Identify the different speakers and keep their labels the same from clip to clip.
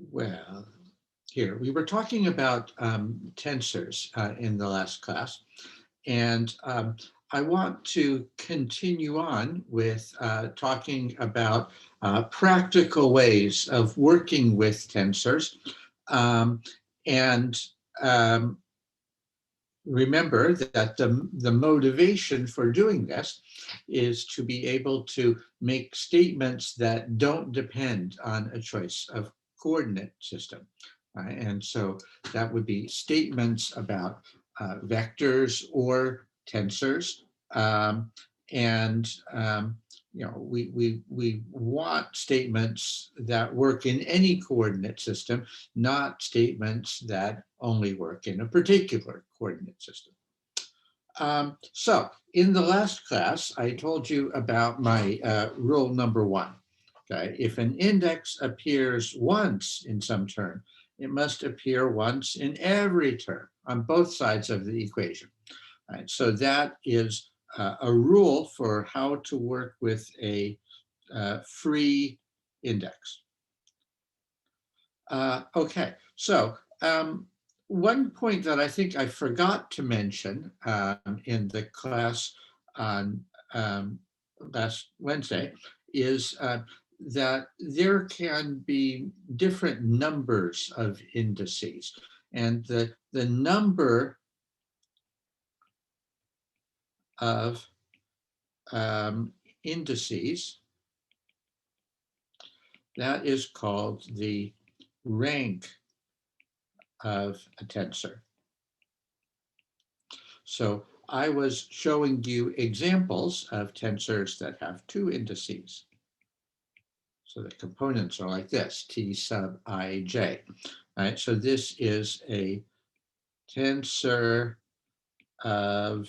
Speaker 1: Well, here we were talking about tensors in the last class, and I want to continue on with talking about practical ways of working with tensors. Um, and remember that the motivation for doing this is to be able to make statements that don't depend on a choice of coordinate system. And so that would be statements about vectors or tensors. Um, and we want statements that work in any coordinate system, not statements that only work in a particular coordinate system. So in the last class, I told you about my rule number one. Okay, if an index appears once in some term, it must appear once in every term on both sides of the equation. Right, so that is a rule for how to work with a free index. Okay, so one point that I think I forgot to mention in the class on last Wednesday is that there can be different numbers of indices. And the number of indices, that is called the rank of a tensor. So I was showing you examples of tensors that have two indices. So the components are like this, T sub ij. Right? So this is a tensor of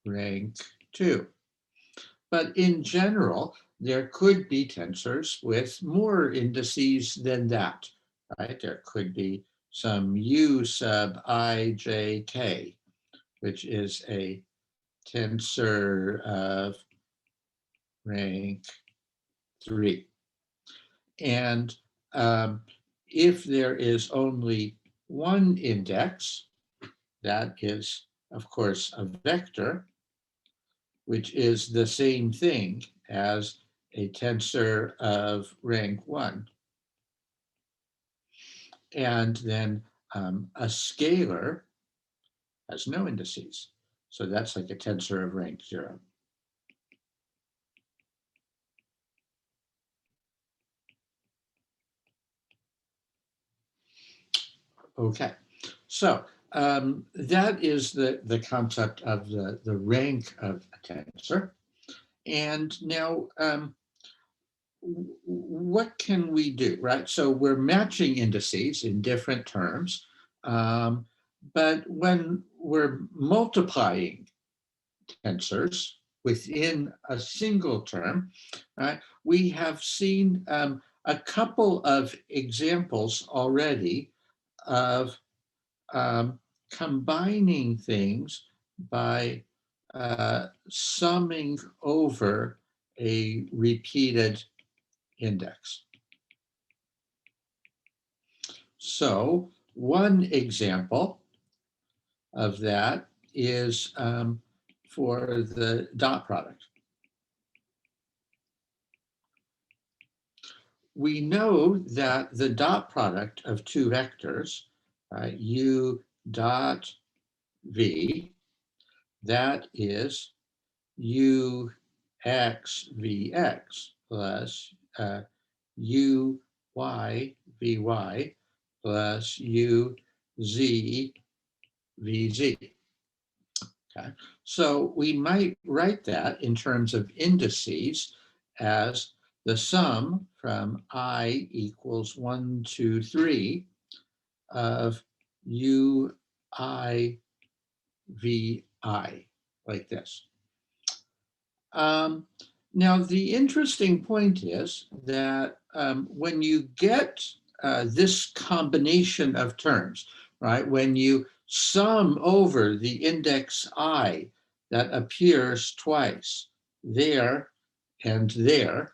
Speaker 1: rank 2. But in general, there could be tensors with more indices than that. Right? There could be some U sub ijk, which is a tensor of rank 3. And if there is only one index, that is, of course, a vector, which is the same thing as a tensor of rank 1. And then a scalar has no indices. So that's like a tensor of rank 0. Okay, so that is the concept of the rank of a tensor. And now, what can we do, right? So we're matching indices in different terms, but when we're multiplying tensors within a single term, right, we have seen a couple of examples already of combining things by summing over a repeated index. So one example of that is for the dot product. We know that the dot product of two vectors, u dot v, that is u x vx plus u y vy plus u z vz. Okay, so we might write that in terms of indices as the sum from I equals 1, 2, 3 of u I v I, like this. Now, the interesting point is that when you get this combination of terms, right, when you sum over the index I that appears twice there and there,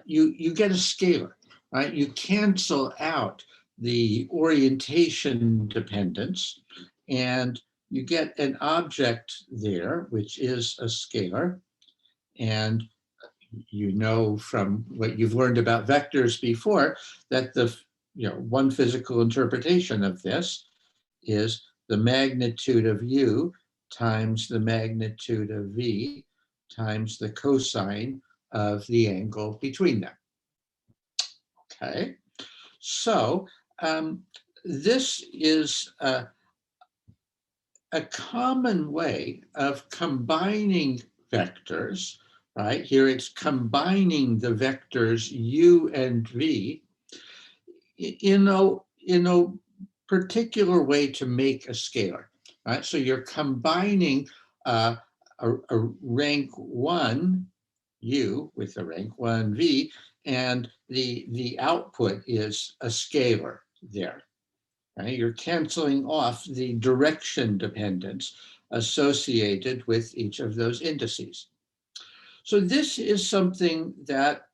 Speaker 1: you get a scalar. right? You cancel out the orientation dependence, and you get an object there, which is a scalar. And you know from what you've learned about vectors before that the one physical interpretation of this is the magnitude of u times the magnitude of v times the cosine of the angle between them. Okay, so this is a common way of combining vectors, right? Here it's combining the vectors u and v in a particular way to make a scalar, right? So you're combining a rank 1 u with a rank 1 v, and the output is a scalar there. Right? You're canceling off the direction dependence associated with each of those indices. So this is something that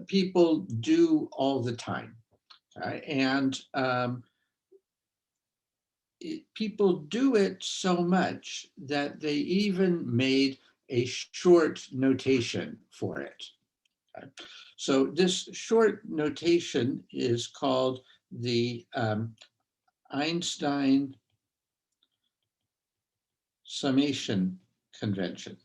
Speaker 1: people do all the time. And people do it so much that they even made a short notation for it. Okay? So this short notation is called the Einstein summation convention.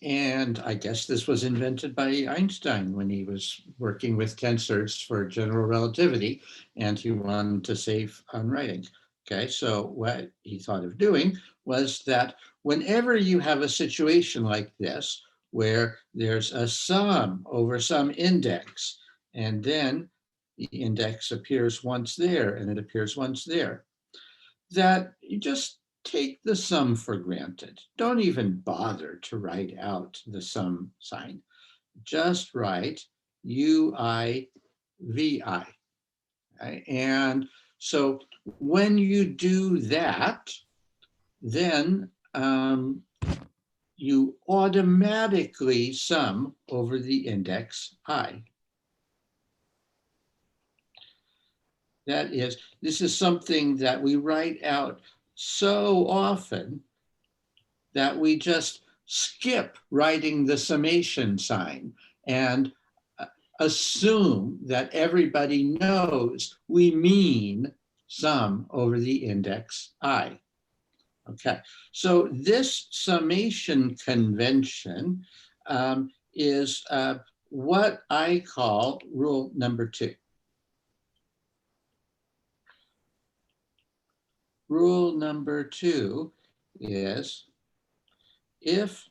Speaker 1: And I guess this was invented by Einstein when he was working with tensors for general relativity, and he wanted to save on writing. Okay, so what he thought of doing was that whenever you have a situation like this, where there's a sum over some index, and then the index appears once there and it appears once there, that you just take the sum for granted. Don't even bother to write out the sum sign. Just write ui vi. Okay? And so when you do that, then you automatically sum over the index I. This is something that we write out so often that we just skip writing the summation sign and assume that everybody knows we mean sum over the index I. Okay, so this summation convention is what I call rule number 2. Rule number 2 is if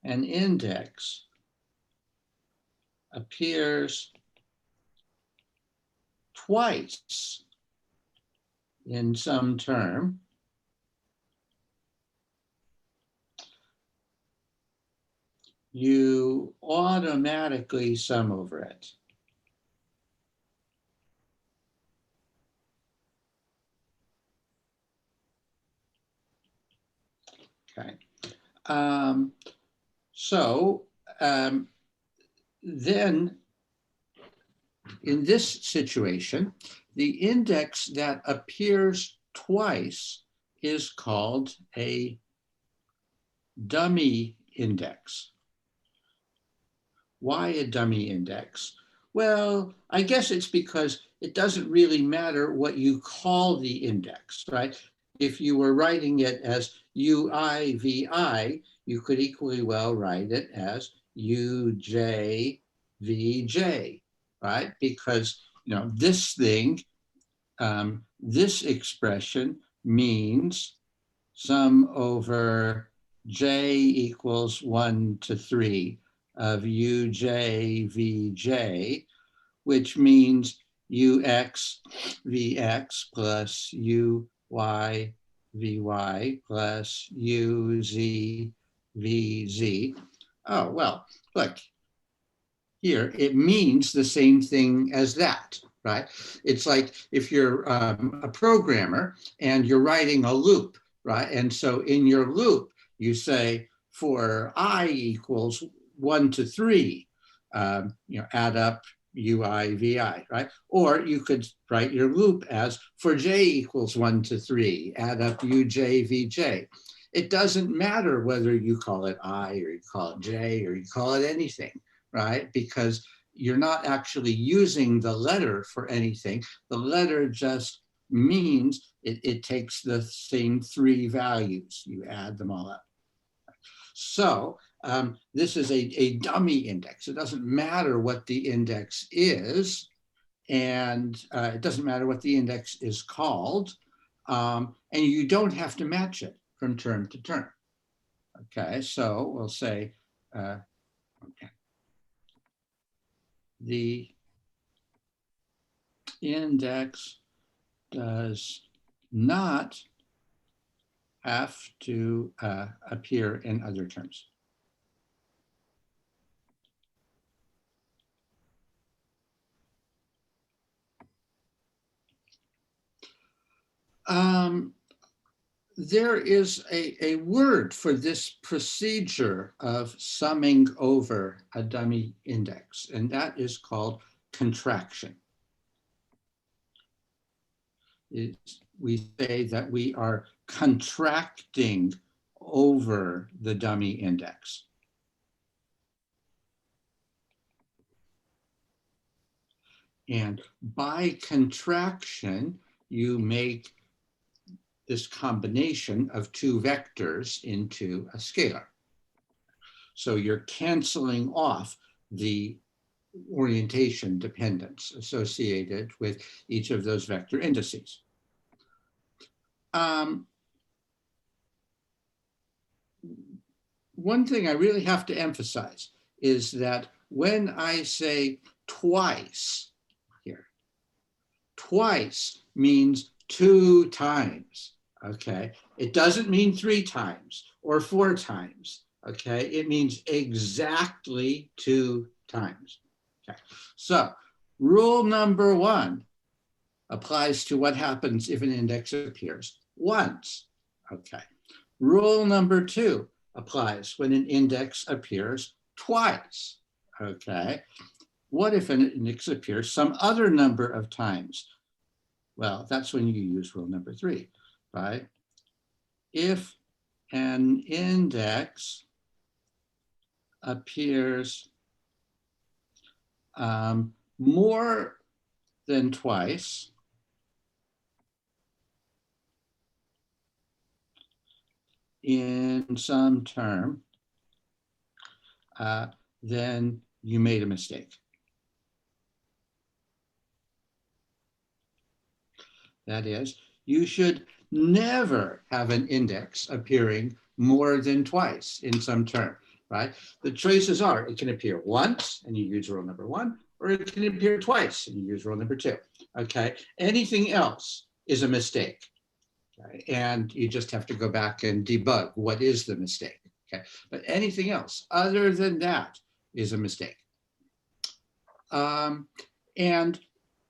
Speaker 1: an index appears twice in some term, you automatically sum over it. Okay. Then in this situation, the index that appears twice is called a dummy index. Why a dummy index? Well, I guess it's because it doesn't really matter what you call the index, right? If you were writing it as UIVI, you could equally well write it as UJVJ, right? Because this thing, this expression means sum over j equals 1 to 3 of UJVJ, which means UX VX plus UY VY plus UZ VZ. Oh, well, look, here it means the same thing as that, right? It's like if you're a programmer and you're writing a loop right? And so in your loop, you say for I equals 1 to 3, add up ui vi, right? Or you could write your loop as for j equals 1 to 3, add up uj vj. It doesn't matter whether you call it I or you call it j or you call it anything, right? Because you're not actually using the letter for anything. The letter just means it takes the same three values. You add them all up. So this is a dummy index. It doesn't matter what the index is, and it doesn't matter what the index is called, and you don't have to match it from term to term. Okay, so we'll say okay. The index does not have to appear in other terms. There is a word for this procedure of summing over a dummy index, and that is called contraction. We say that we are contracting over the dummy index. And by contraction, you make this combination of two vectors into a scalar. So you're canceling off the orientation dependence associated with each of those vector indices. One thing I really have to emphasize is that when I say twice here, twice means 2 times, okay? It doesn't mean 3 times or 4 times, okay? It means exactly 2 times, okay? So rule number 1 applies to what happens if an index appears once, okay? Rule number 2 applies when an index appears twice, okay? What if an index appears some other number of times? Well, that's when you use rule number 3, right? If an index appears more than twice, in some term, then you made a mistake. That is, you should never have an index appearing more than twice in some term, right? The choices are, it can appear once and you use rule number 1, or it can appear twice and you use rule number 2, okay? Anything else is a mistake, okay? And you just have to go back and debug what is the mistake, okay? But anything else other than that is a mistake. And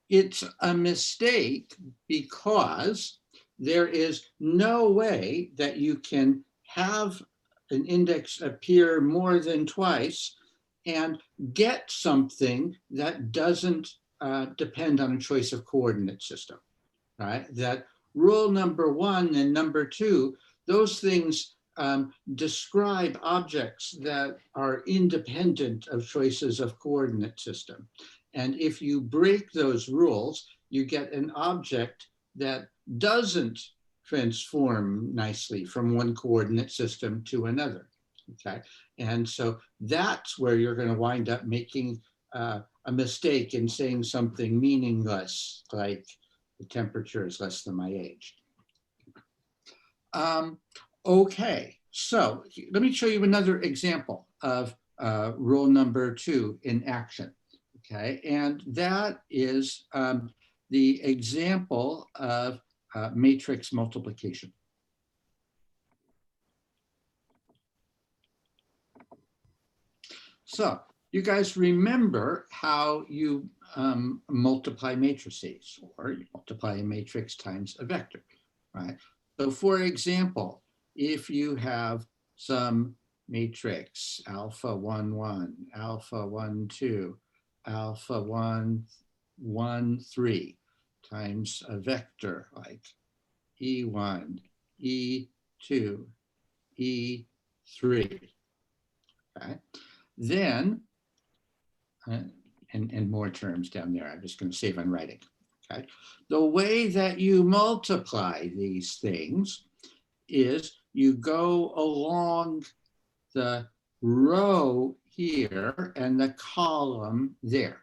Speaker 1: it's a mistake because there is no way that you can have an index appear more than twice and get something that doesn't depend on a choice of coordinate system, right? That rule number 1 and number 2, those things describe objects that are independent of choices of coordinate system. And if you break those rules, you get an object that doesn't transform nicely from one coordinate system to another, okay? And so that's where you're going to wind up making a mistake in saying something meaningless, like the temperature is less than my age. Okay, so let me show you another example of rule number 2 in action. Okay, and that is the example of matrix multiplication. So you guys remember how you multiply matrices, or you multiply a matrix times a vector, right? So for example, if you have some matrix alpha 1, 1, alpha 1, 2, alpha 1, 1, 3 times a vector like E1, E2, E3, okay? Then, and more terms down there, I'm just going to save on writing, okay? The way that you multiply these things is you go along the row here and the column there.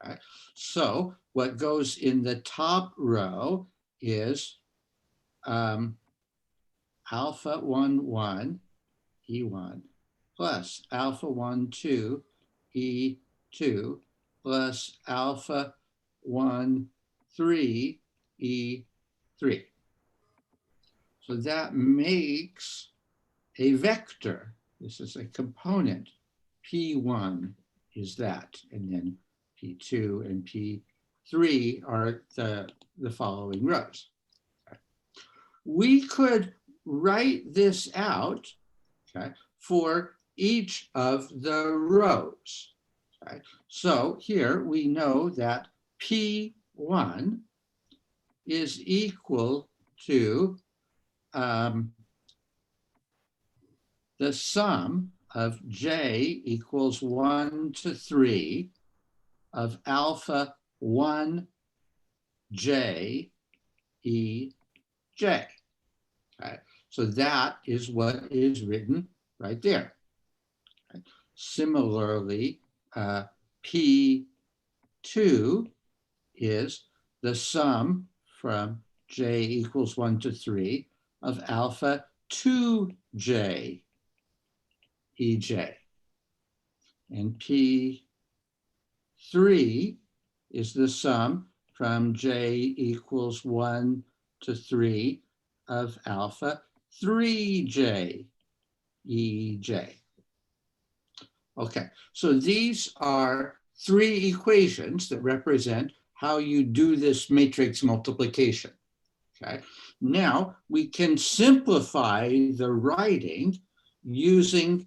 Speaker 1: Okay? So what goes in the top row is alpha 1, 1, E1, plus alpha 1, 2, E2, plus alpha 1, 3, E3. So that makes a vector. This is a component. P1 is that, and then P2 and P3 are the following rows. Okay. We could write this out, okay, for each of the rows. Okay. So here we know that P1 is equal to the sum of j equals 1 to 3 of alpha 1 j e j. Okay. So that is what is written right there. Okay. Similarly, P2 is the sum from j equals 1 to 3 of alpha 2j ej. And P3 is the sum from j equals 1 to 3 of alpha 3j ej. Okay, so these are three equations that represent how you do this matrix multiplication. Okay, now we can simplify the writing using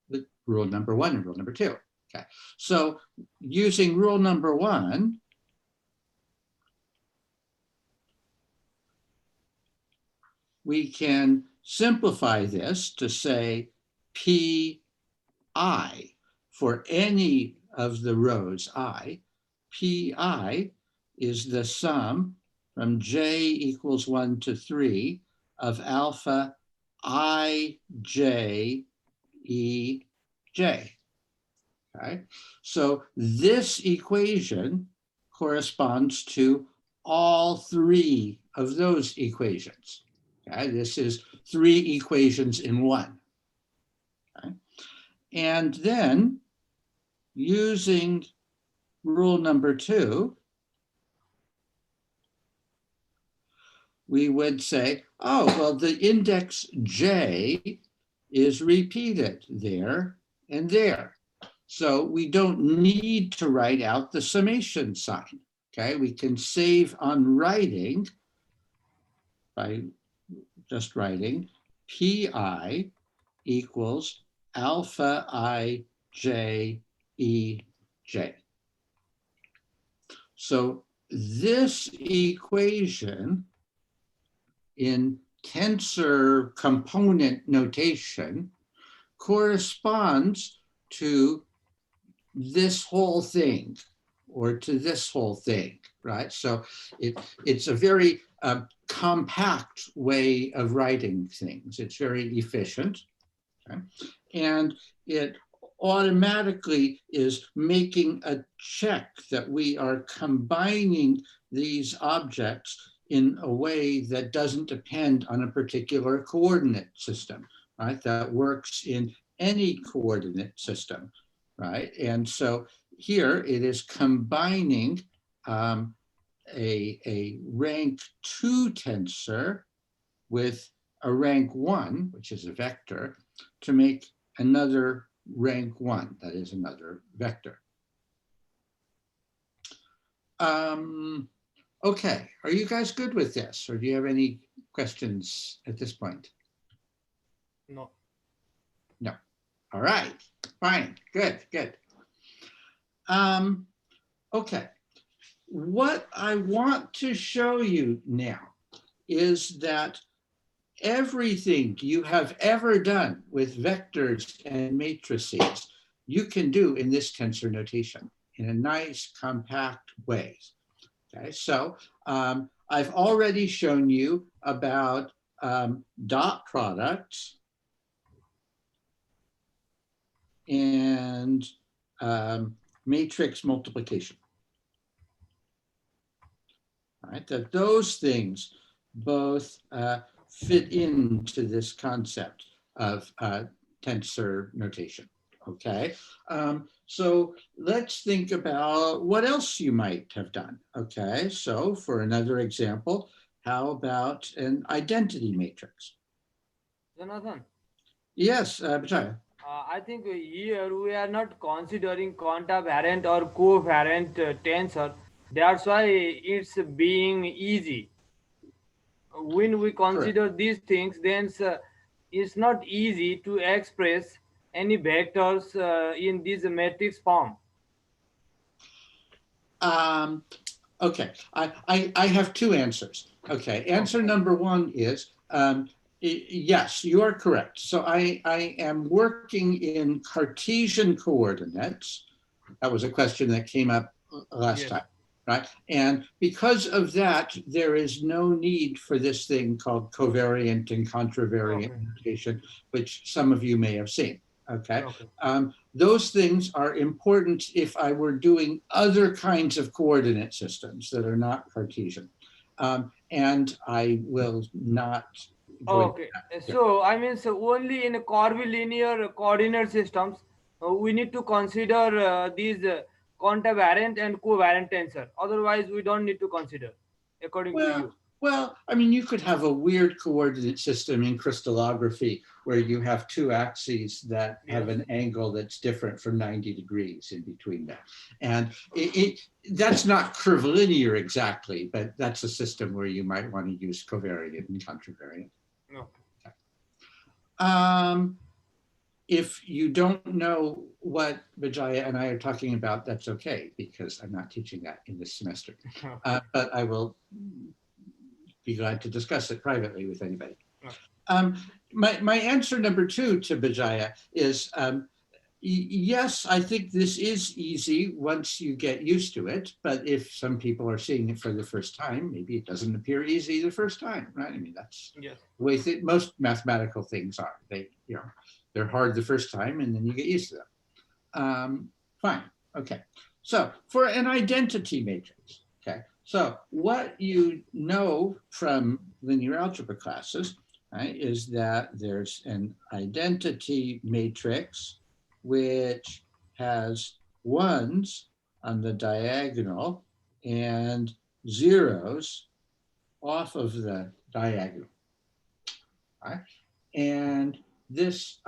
Speaker 1: the rule number 1 and rule number 2. Okay, so using rule number 1, we can simplify this to say Pi for any of the rows I. Pi is the sum from j equals 1 to 3 of alpha ij ej. Okay? So this equation corresponds to all three of those equations. Okay? This is three equations in one. Okay? And then using rule number 2, we would say, oh, well, the index j is repeated there and there. So we don't need to write out the summation sign. Okay, we can save on writing by just writing Pi equals alpha I j e j. So this equation in tensor component notation corresponds to this whole thing or to this whole thing, right? So it's a very compact way of writing things. It's very efficient, okay? And it automatically is making a check that we are combining these objects in a way that doesn't depend on a particular coordinate system, right? That works in any coordinate system, right? And so here it is combining a rank 2 tensor with a rank 1, which is a vector, to make another rank 1, that is another vector. Okay, are you guys good with this, or do you have any questions at this point?
Speaker 2: No.
Speaker 1: No. All right, fine, good, good. Um, okay, what I want to show you now is that everything you have ever done with vectors and matrices, you can do in this tensor notation in a nice compact way. Okay, so I've already shown you about dot products and matrix multiplication. All right, that those things both fit into this concept of tensor notation. Okay, so let's think about what else you might have done. Okay, so for another example, how about an identity matrix?
Speaker 2: Jonathan,
Speaker 1: Yes, Bajaya.
Speaker 2: I think here we are not considering quantavariant or covariant tensor. That's why it's being easy. When we
Speaker 1: Correct.
Speaker 2: consider these things, then it's not easy to express any vectors in this matrix form.
Speaker 1: Um, Okay, I have two answers. Okay, answer
Speaker 2: Okay.
Speaker 1: number one is yes, you are correct. So I am working in Cartesian coordinates. That was a question that came up last
Speaker 2: Yes.
Speaker 1: time, right? And because of that, there is no need for this thing called covariant and contravariant
Speaker 2: Okay.
Speaker 1: notation, which some of you may have seen. Okay.
Speaker 2: Okay.
Speaker 1: Those things are important if I were doing other kinds of coordinate systems that are not Cartesian. And I will not go into
Speaker 2: Okay.
Speaker 1: that here.
Speaker 2: So I mean, so only in curvilinear coordinate systems, we need to consider these quantavariant and covariant tensor. Otherwise, we don't need to consider, according to
Speaker 1: Well,
Speaker 2: you.
Speaker 1: well, I mean, you could have a weird coordinate system in crystallography where you have two axes that have
Speaker 2: Yes.
Speaker 1: an angle that's different from 90 degrees in between them. And that's not curvilinear exactly, but that's a system where you might want to use covariant and contravariant.
Speaker 2: Okay.
Speaker 1: Um, if you don't know what Vijaya and I are talking about, that's okay, because I'm not teaching that in this semester.
Speaker 2: Okay.
Speaker 1: But I will be glad to discuss it privately with anybody.
Speaker 2: Okay.
Speaker 1: Um, my answer number two to Vijaya is yes, I think this is easy once you get used to it. But if some people are seeing it for the first time, maybe it doesn't appear easy the first time, right? I mean, that's
Speaker 2: Yes.
Speaker 1: the way most mathematical things are. They're hard the first time, and then you get used to them. Fine. Okay. So for an identity matrix, okay. So what you know from linear algebra classes, right, is that there's an identity matrix which has ones on the diagonal and zeros off of the diagonal. Right? And this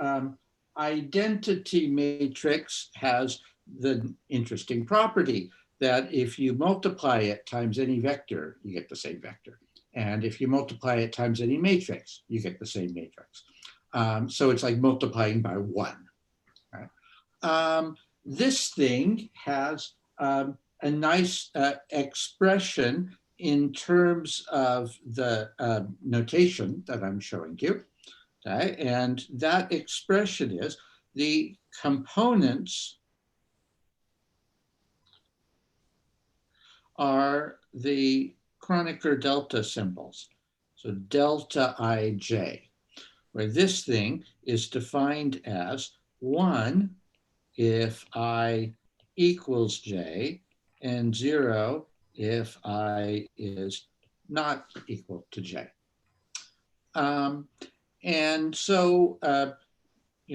Speaker 1: identity matrix has the interesting property that if you multiply it times any vector, you get the same vector. And if you multiply it times any matrix, you get the same matrix. So it's like multiplying by one. Right? This thing has a nice expression in terms of the notation that I'm showing you. Okay, and that expression is the components are the Kronecker delta symbols. So delta ij, where this thing is defined as 1 if I equals j and 0 if I is not equal to j. Um, and so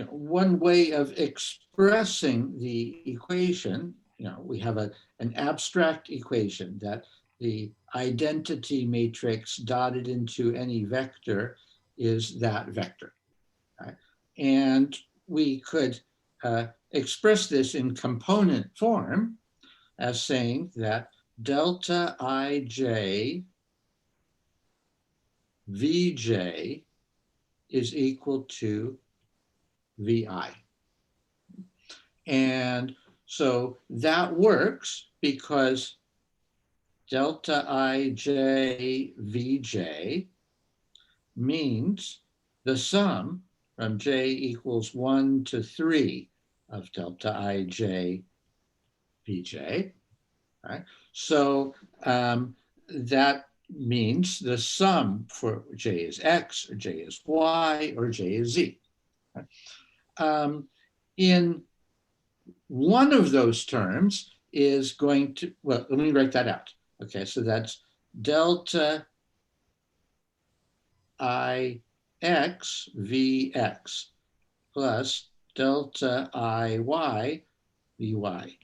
Speaker 1: one way of expressing the equation, we have an abstract equation that the identity matrix dotted into any vector is that vector. Right? And we could express this in component form as saying that delta ij Vj is equal to Vi. And so that works because delta ij Vj means the sum from j equals 1 to 3 of delta ij Vj. Right? So that means the sum for j is x, or j is y, or j is z. In one of those terms is going to, well, let me write that out. Okay, so that's delta I x Vx plus delta Iy Vy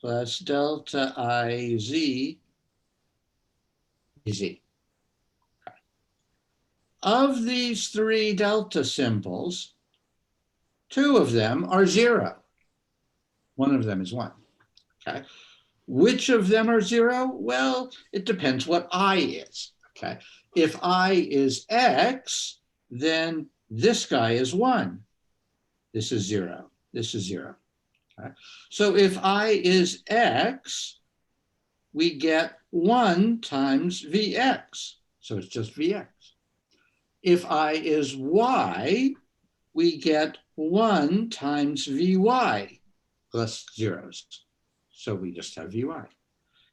Speaker 1: plus delta Iz Vz. Of these three delta symbols, two of them are 0. One of them is 1. Okay. Which of them are 0? Well, it depends what I is. Okay. If I is x, then this guy is 1. This is 0. This is 0. Okay. So if I is x, we get 1 times Vx. So it's just Vx. If I is y, we get 1 times Vy plus zeros. So we just have Vy.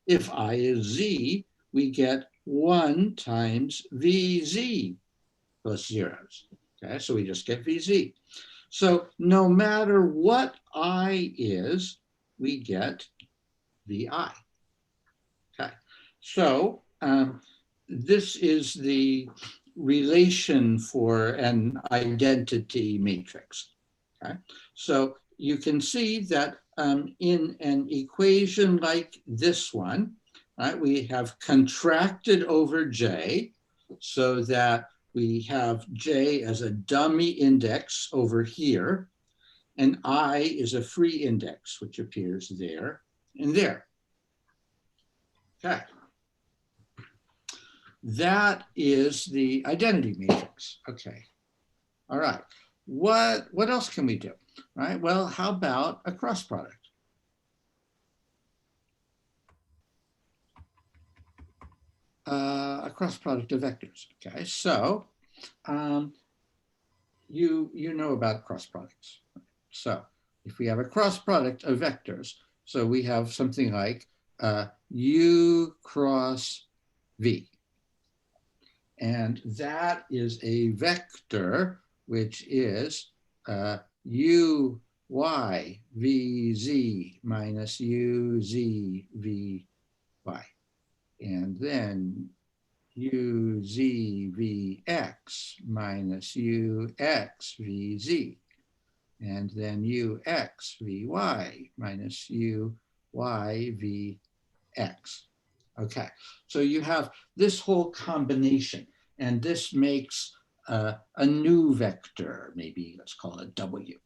Speaker 1: If I is z, we get 1 times Vz plus zeros. Okay, so we just get Vz. So no matter what I is, we get Vi. Okay, so this is the relation for an identity matrix. Okay, so you can see that in an equation like this one, right, we have contracted over J so that we have J as a dummy index over here, and I is a free index, which appears there and there. Okay. That is the identity matrix. Okay. All right. What else can we do? Right. Well, how about a cross product? A cross product of vectors. Okay. So you know about cross products. So if we have a cross product of vectors, so we have something like U cross V. And that is a vector which is u y v z minus u z v y, and then u z v x minus u x v z, and then u x v y minus u y v x. Okay, so you have this whole combination, and this makes a new vector, maybe let's call it W.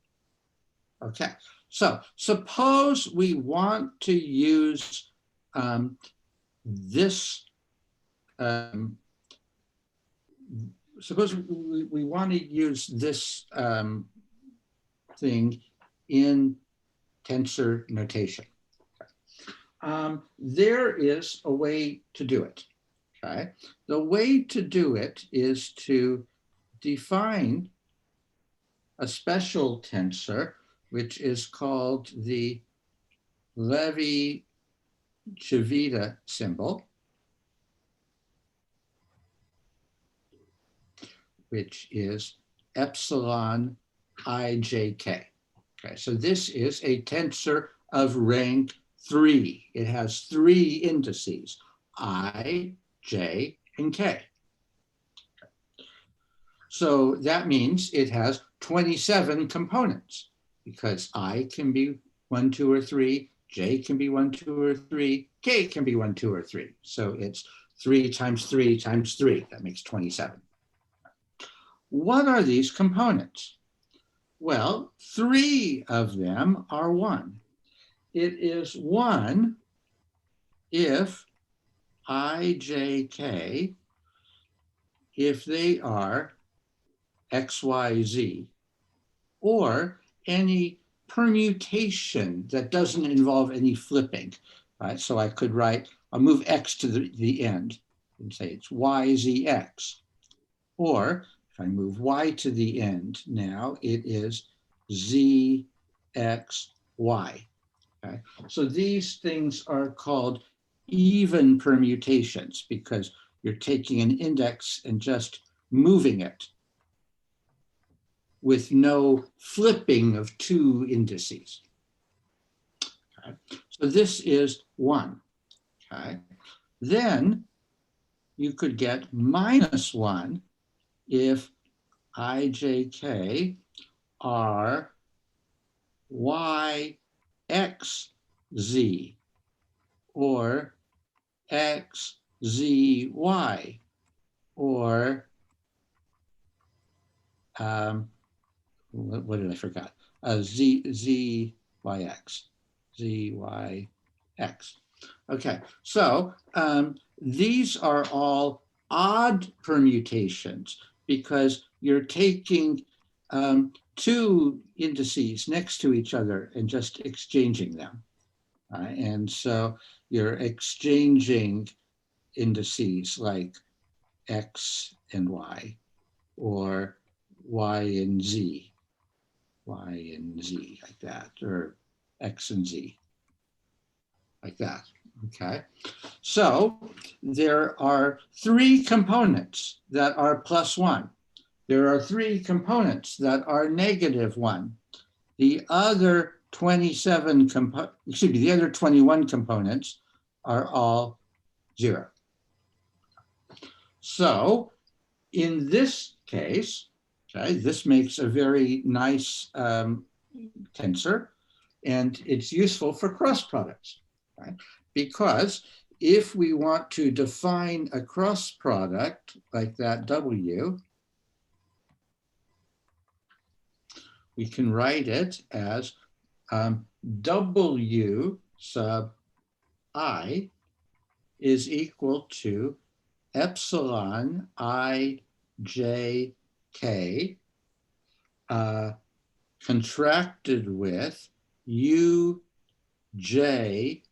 Speaker 1: Okay, so suppose we want to use this, suppose we want to use this thing in tensor notation. There is a way to do it. Okay, the way to do it is to define a special tensor, which is called the Levi-Civita symbol, which is epsilon ijk. Okay, so this is a tensor of rank 3. It has 3 indices, I, j, and k. So that means it has 27 components, because I can be 1, 2, or 3, j can be 1, 2, or 3, k can be 1, 2, or 3. So it's 3 times 3 times 3. That makes 27. What are these components? Well, 3 of them are 1. It is 1 if I, J, K if they are X, Y, Z, or any permutation that doesn't involve any flipping, right? So I could write, I'll move X to the end and say it's Y, Z, X. Or if I move Y to the end now, it is Z, X, Y. Okay? So these things are called even permutations because you're taking an index and just moving it with no flipping of two indices. Okay? So this is one. Okay? Then you could get -1 if I, J, K are Y, X, Z, or X, Z, Y, or what did I forget? Z, Y, X, Z, Y, X. Okay, so these are all odd permutations because you're taking two indices next to each other and just exchanging them. And so you're exchanging indices like X and Y or Y and Z, Y and Z like that, or X and Z like that, okay? So there are three components that are +1. There are three components that are -1. The other 21 components are all 0. So in this case, okay, this makes a very nice tensor, and it's useful for cross products, right? Because if we want to define a cross product like that W, we can write it as W sub I is equal to epsilon I J K contracted with U J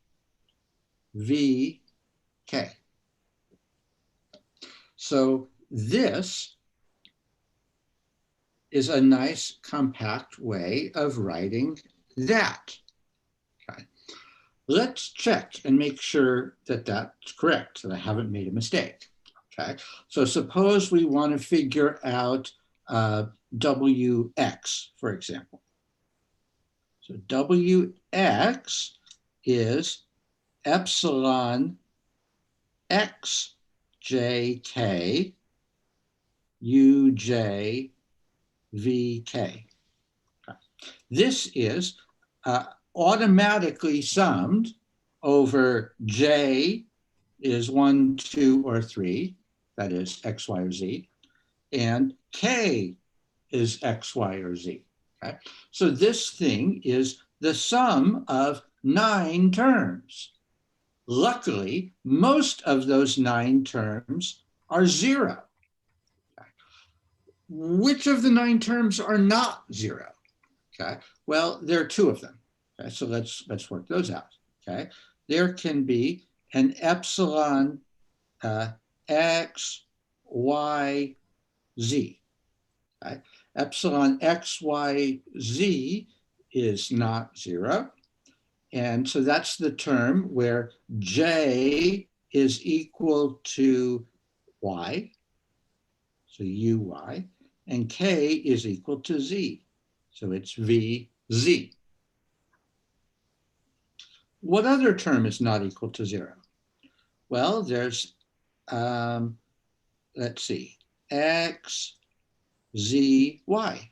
Speaker 1: V K. So this is a nice compact way of writing that. Okay. Let's check and make sure that that's correct, that I haven't made a mistake. Okay, so suppose we want to figure out WX, for example. So WX is epsilon XJK UJ VK. This is automatically summed over J is 1, 2, or 3, that is X, Y, or Z, and K is X, Y, or Z. Okay? So this thing is the sum of 9 terms. Luckily, most of those 9 terms are 0. Okay? Which of the 9 terms are not 0? Okay, well, there are 2 of them. Okay, so let's work those out. Okay, there can be an epsilon X, Y, Z. Okay? Epsilon X, Y, Z is not 0. And so that's the term where J is equal to Y, so UY, and K is equal to Z, so it's VZ. What other term is not equal to 0? Well, there's, let's see, X, Z, Y.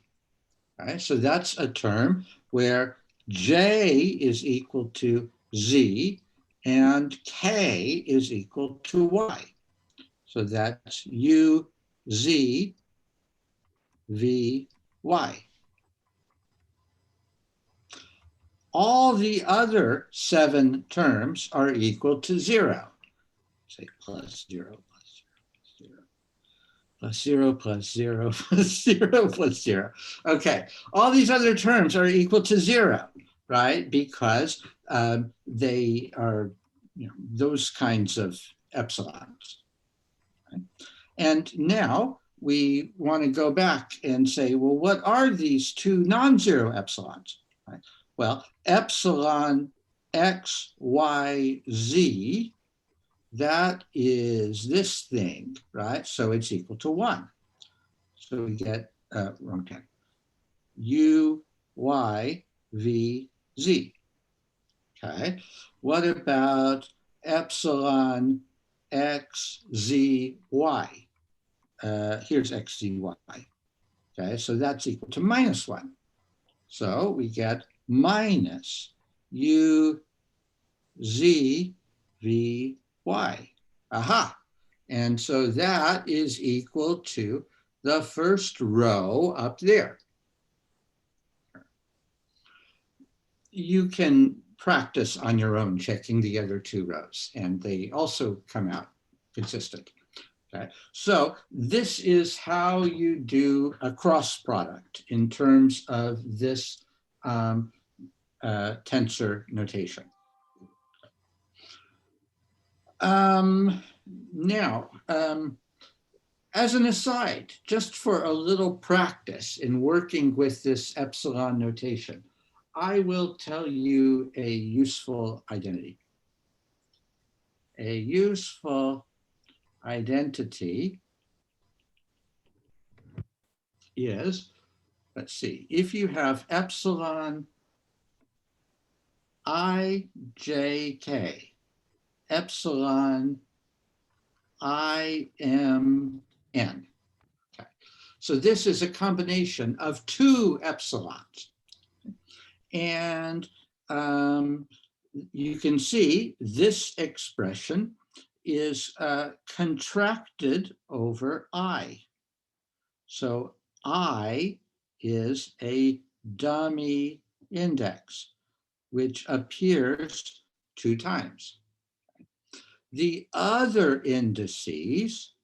Speaker 1: Right? So that's a term where J is equal to Z and K is equal to Y. So that's U, Z, V, Y. All the other 7 terms are equal to 0. say plus 0, plus 0, plus 0, plus 0, plus 0. Okay, all these other terms are equal to 0, right? Because they are, those kinds of epsilons. Right? And now we want to go back and say, well, what are these two non-zero epsilons? Right? Well, epsilon x, y, z, that is this thing, right? So it's equal to 1. So we get, wrong 10, u, y, v, z. Okay, what about epsilon x, z, y? Here's x, z, y. Okay, so that's equal to minus 1. So we get minus u, z, v, y. Aha. And so that is equal to the first row up there. You can practice on your own checking the other two rows, and they also come out consistent. Okay, so this is how you do a cross product in terms of this tensor notation. Now, as an aside, just for a little practice in working with this epsilon notation, I will tell you a useful identity. A useful identity is, let's see, if you have epsilon I, j, k, epsilon I, m, n. Okay. So this is a combination of two epsilons. And you can see this expression is contracted over I. So I is a dummy index, which appears 2 times. The other indices,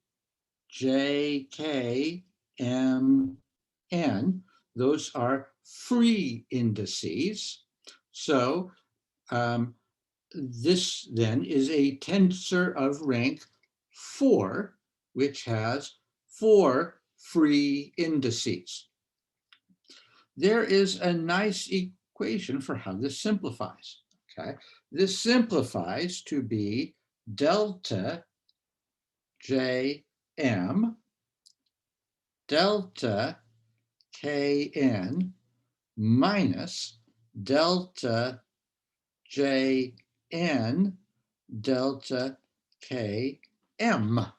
Speaker 1: j, k, m, n, those are free indices. So this then is a tensor of rank 4, which has 4 free indices. There is a nice equation for how this simplifies. Okay, this simplifies to be delta Jm delta Kn minus delta Jn delta Km.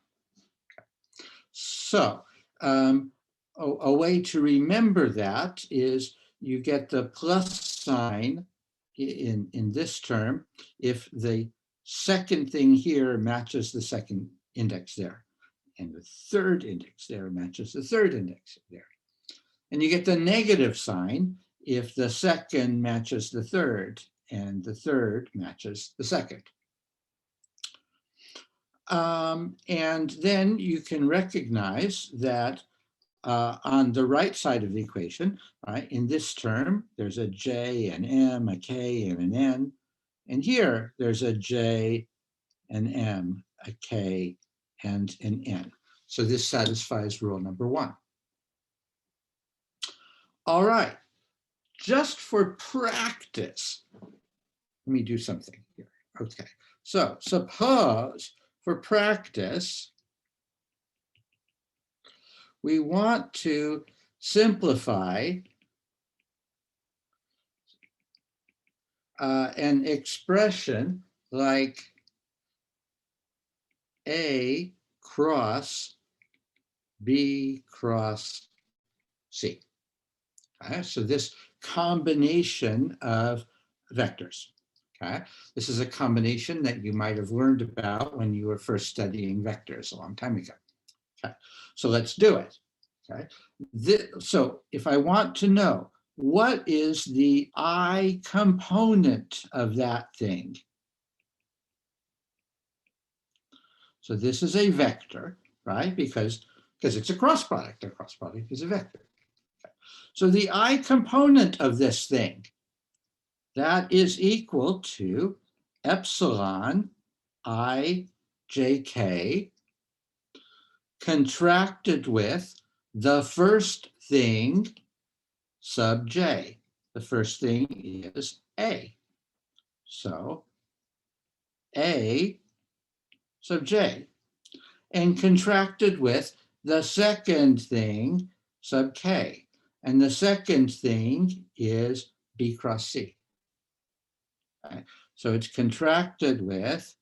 Speaker 1: So a way to remember that is you get the plus sign in this term if the second thing here matches the second index there, and the third index there matches the third index there. And you get the negative sign if the second matches the third and the third matches the second. And then you can recognize that on the right side of the equation, right, in this term, there's a J, an M, a K, and an N. And here, there's a J, an M, a K, and an N. So this satisfies rule number 1. All right, just for practice, let me do something here. Okay, so suppose for practice, we want to simplify an expression like A cross B cross C. Okay, so this combination of vectors. Okay, this is a combination that you might have learned about when you were first studying vectors a long time ago. Okay, so let's do it. Okay, so if I want to know what is the I component of that thing, So this is a vector, right? Because it's a cross product. A cross product is a vector. Okay. So the I component of this thing, that is equal to epsilon I jk contracted with the first thing sub j. The first thing is A. So A sub j. And contracted with the second thing sub k. And the second thing is B cross C. Okay. So it's contracted with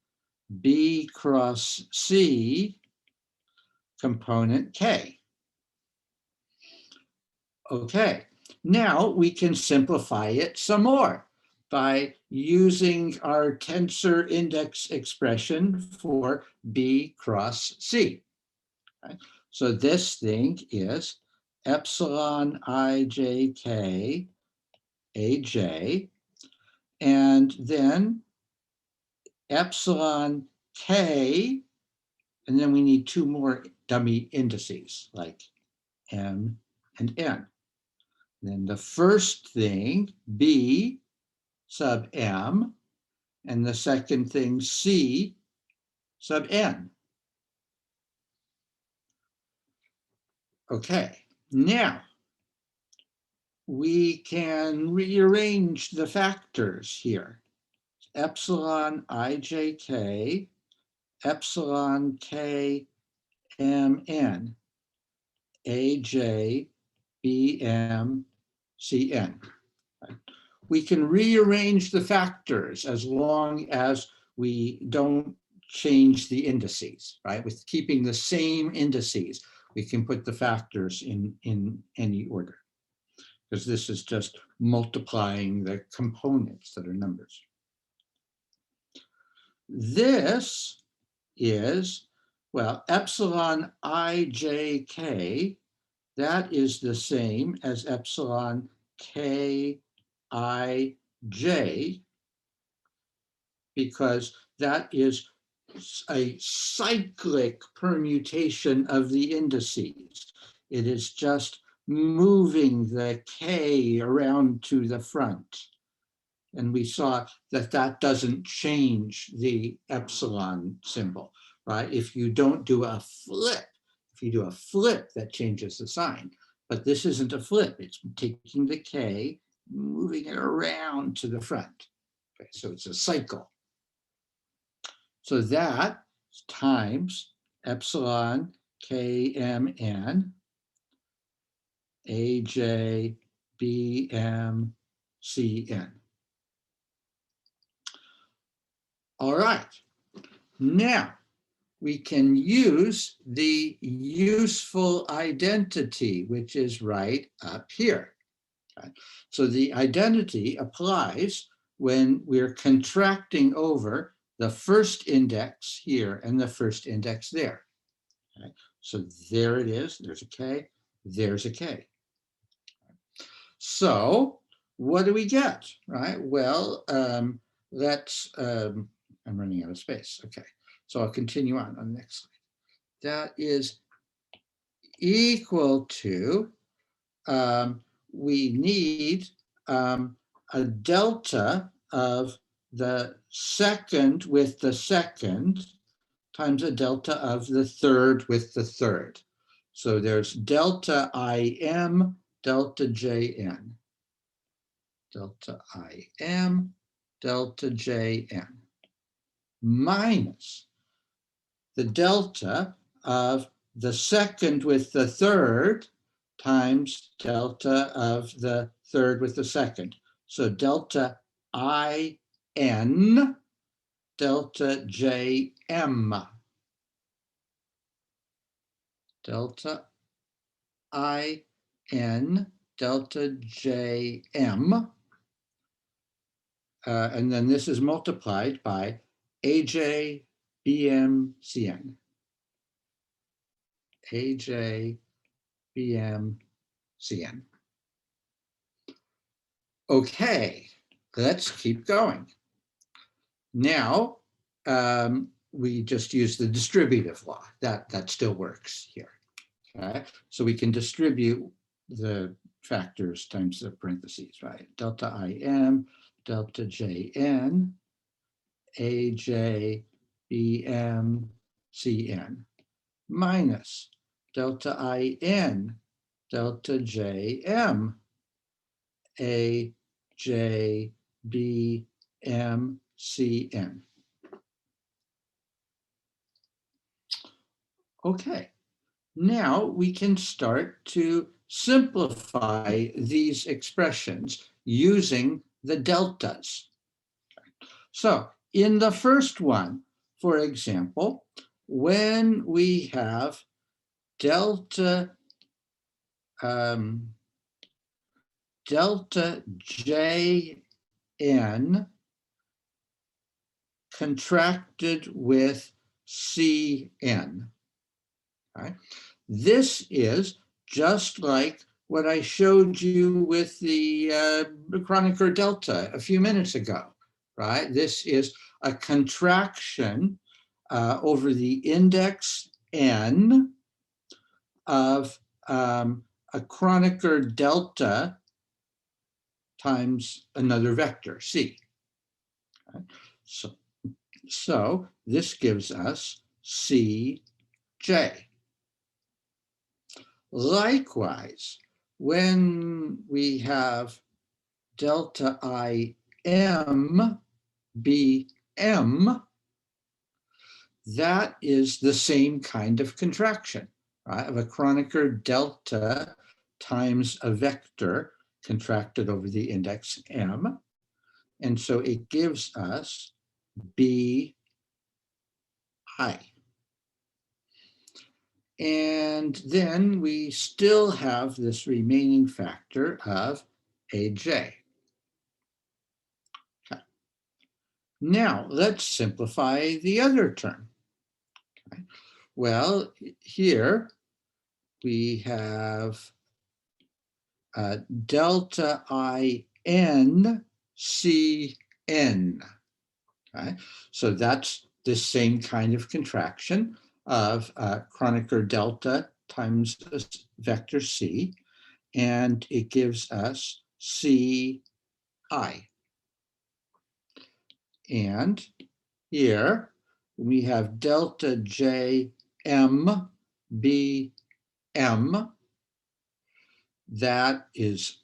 Speaker 1: B cross C component K. Okay, now we can simplify it some more by using our tensor index expression for B cross C. Okay. So this thing is epsilon ijk aj, and then epsilon k, and then we need two more dummy indices like m and n. Then the first thing, B sub m, and the second thing, C sub n. Okay, now we can rearrange the factors here. Epsilon ijk, epsilon k mn, aj bm cn. We can rearrange the factors as long as we don't change the indices, right? With keeping the same indices, we can put the factors in any order, because this is just multiplying the components that are numbers. This is, well, epsilon ijk, that is the same as epsilon k I j, because that is a cyclic permutation of the indices. It is just moving the k around to the front. And we saw that that doesn't change the epsilon symbol, right? If you don't do a flip, if you do a flip, that changes the sign. But this isn't a flip, it's taking the k, moving it around to the front. Okay, so it's a cycle. So that times epsilon kmn aj bm cn. All right, now we can use the useful identity, which is right up here. Okay. So the identity applies when we're contracting over the first index here and the first index there. Okay. So there it is, there's a K, there's a K. So what do we get, right? Well, let's, I'm running out of space. Okay, so I'll continue on the next slide. That is equal to, we need a delta of the second with the second times a delta of the third with the third. So there's delta IM, delta JN. Delta IM, delta JN, minus the delta of the second with the third times delta of the third with the second. So delta IN, delta JM. Delta IN, delta JM. And then this is multiplied by AJ BM CN. AJ BM CN. Okay, let's keep going. Now, we just use the distributive law. That still works here. Okay, so we can distribute the factors times the parentheses, right? Delta IM, delta JN, AJ, BM, CN, minus delta IN, delta JM, AJ, BM, CN. Okay, now we can start to simplify these expressions using the deltas. So in the first one, for example, when we have delta delta JN contracted with CN. Right? This is just like what I showed you with the Kronecker delta a few minutes ago, right? This is a contraction over the index N of a Kronecker delta times another vector, C. Right? So this gives us Cj. Likewise, when we have delta IM BM, that is the same kind of contraction, right? Of a Kronecker delta times a vector contracted over the index M. And so it gives us BI. And then we still have this remaining factor of AJ. Okay. Now let's simplify the other term. Okay. Well, here we have delta IN CN. Okay. So that's the same kind of contraction of Kronecker delta times vector C, and it gives us CI. And here we have delta JM BM. That is,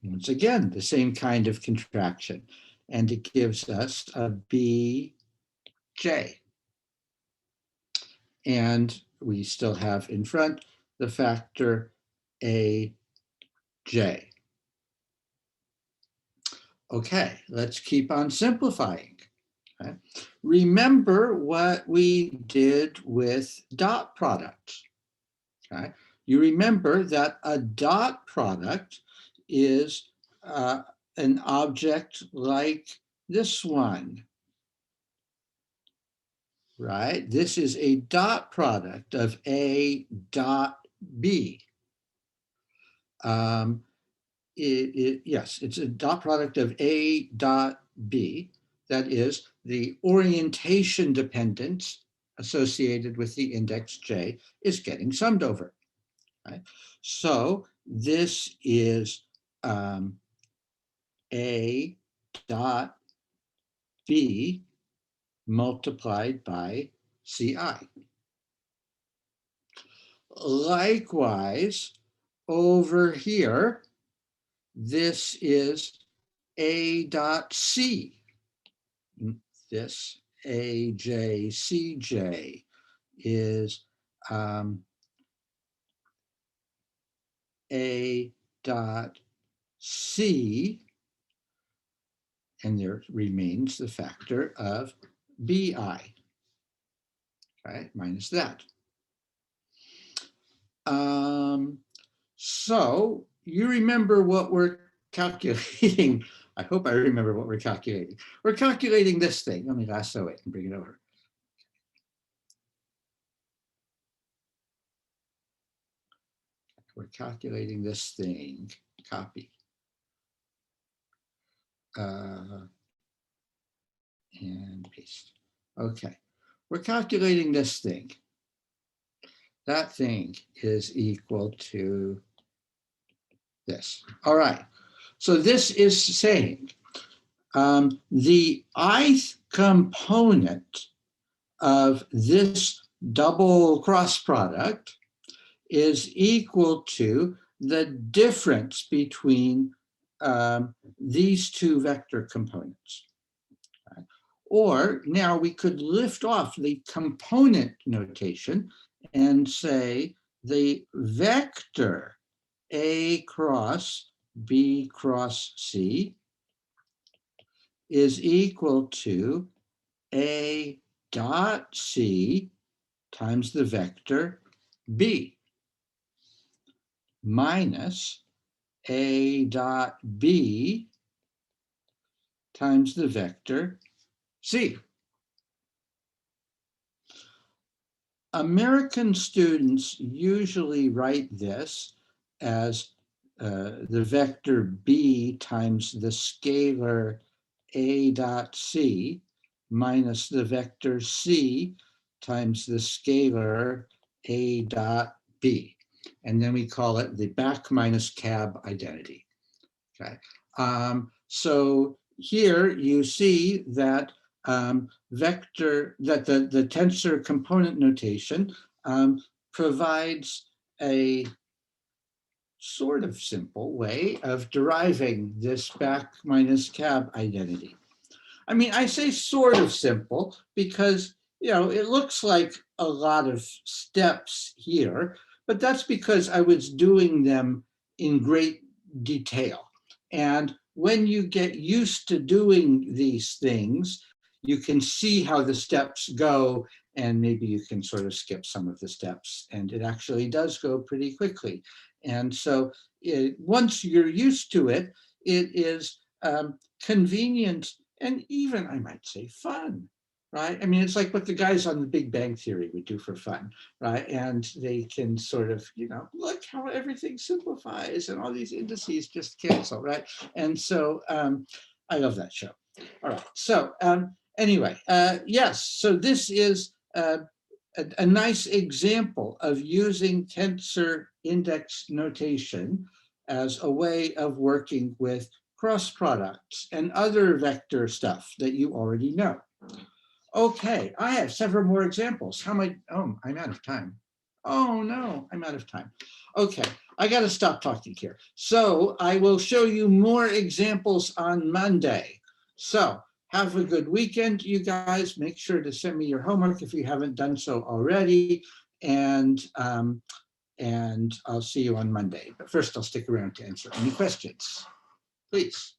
Speaker 1: once again, the same kind of contraction, and it gives us a BJ. And we still have in front the factor AJ. Okay, let's keep on simplifying. Okay. Remember what we did with dot products. Okay. You remember that a dot product is an object like this one, right? This is a dot product of A dot B. Yes, it's a dot product of A dot B. That is, the orientation dependence associated with the index J is getting summed over. Right? So this is A dot B multiplied by CI. Likewise, over here, this is A dot C. This AJCJ is A dot C, and there remains the factor of BI, right, minus that. So you remember what we're calculating. I hope I remember what we're calculating. We're calculating this thing. Let me lasso it and bring it over. We're calculating this thing, copy. And paste. Okay, we're calculating this thing. That thing is equal to this. All right, so this is saying the ith component of this double cross product is equal to the difference between these two vector components. Or now we could lift off the component notation and say the vector A cross B cross C is equal to A dot C times the vector B minus A dot B times the vector C. American students usually write this as the vector B times the scalar A dot C minus the vector C times the scalar A dot B. And then we call it the back minus cab identity. Okay. So here you see that the tensor component notation provides a sort of simple way of deriving this back minus cab identity. I mean, I say sort of simple because, it looks like a lot of steps here, but that's because I was doing them in great detail. And when you get used to doing these things, you can see how the steps go, and maybe you can sort of skip some of the steps, and it actually does go pretty quickly. And so once you're used to it, it is convenient and even, I might say, fun, right? I mean, it's like what the guys on the Big Bang Theory would do for fun, right? And they can sort of, look how everything simplifies and all these indices just cancel, right? And so I love that show. All right, so anyway, yes, so this is a nice example of using tensor index notation as a way of working with cross products and other vector stuff that you already know. Okay, I have several more examples. How am I? Oh, I'm out of time. Oh no, I'm out of time. Okay, I got to stop talking here. So I will show you more examples on Monday. So have a good weekend, you guys. Make sure to send me your homework if you haven't done so already. And I'll see you on Monday. But first, I'll stick around to answer any questions. Please.